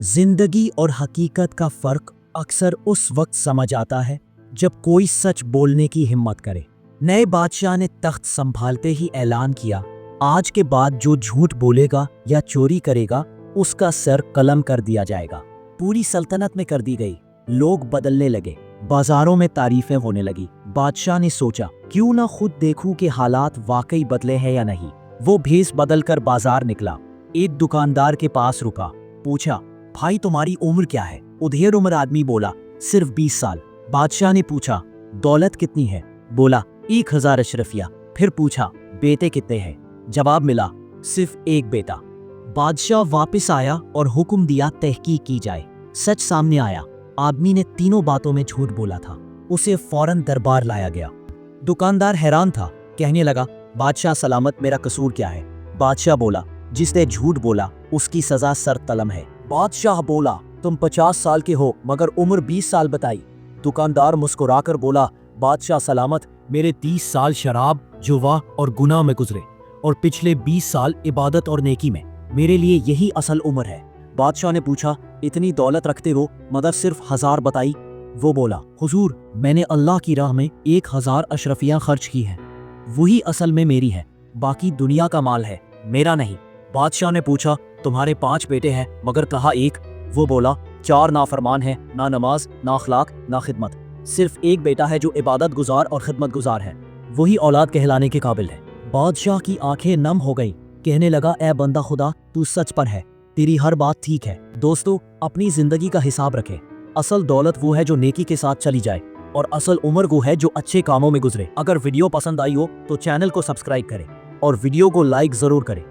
जिंदगी और हकीकत का फर्क अक्सर उस वक्त समझ आता है जब कोई सच बोलने की हिम्मत करे। नए बादशाह ने तख्त संभालते ही ऐलान किया, आज के बाद जो झूठ बोलेगा या चोरी करेगा उसका सर कलम कर दिया जाएगा। पूरी सल्तनत में कर दी गई। लोग बदलने लगे, बाजारों में तारीफें होने लगी। बादशाह ने सोचा, क्यों ना खुद देखूं कि हालात वाकई बदले हैं या नहीं। वो भेस बदल कर बाजार निकला। एक दुकानदार के पास रुका, पूछा, भाई तुम्हारी उम्र क्या है? उधेड़ उम्र आदमी बोला, सिर्फ 20 साल। बादशाह ने पूछा, दौलत कितनी है? बोला, 1000 अशरफिया। फिर पूछा, बेटे कितने हैं? जवाब मिला, सिर्फ एक बेटा। बादशाह वापस आया और हुक्म दिया तहकीक की जाए। सच सामने आया, आदमी ने तीनों बातों में झूठ बोला था। उसे फौरन दरबार लाया गया। दुकानदार हैरान था, कहने लगा, बादशाह सलामत, मेरा कसूर क्या है? बादशाह बोला, जिसने झूठ बोला उसकी सजा सर तलम है। बादशाह बोला, तुम 50 साल के हो मगर उम्र 20 साल बताई। दुकानदार मुस्कुराकर बोला, बादशाह सलामत, मेरे 30 साल शराब, जुआ और गुनाह में गुजरे और पिछले 20 साल इबादत और नेकी में। मेरे लिए यही असल उम्र है। बादशाह ने पूछा, इतनी दौलत रखते हो मगर सिर्फ 1000 बताई? वो बोला, हुजूर, मैंने अल्लाह की राह में 1000 अशरफियां खर्च की हैं, वही असल में मेरी है, बाकी दुनिया का माल है, मेरा नहीं। बादशाह ने पूछा, तुम्हारे 5 बेटे हैं मगर कहा एक? वो बोला, 4 नाफरमान हैं, ना नमाज, ना अखलाक, ना खिदमत। सिर्फ एक बेटा है जो इबादत गुजार और खिदमत गुजार है, वही औलाद कहलाने के काबिल है। बादशाह की आंखें नम हो गई, कहने लगा, ए बंदा खुदा, तू सच पर है, तेरी हर बात ठीक है। दोस्तों, अपनी जिंदगी का हिसाब रखें। असल दौलत वो है जो नेकी के साथ चली जाए और असल उम्र वो है जो अच्छे कामों में गुजरे। अगर वीडियो पसंद आई हो तो चैनल को सब्सक्राइब करें और वीडियो को लाइक जरूर करें।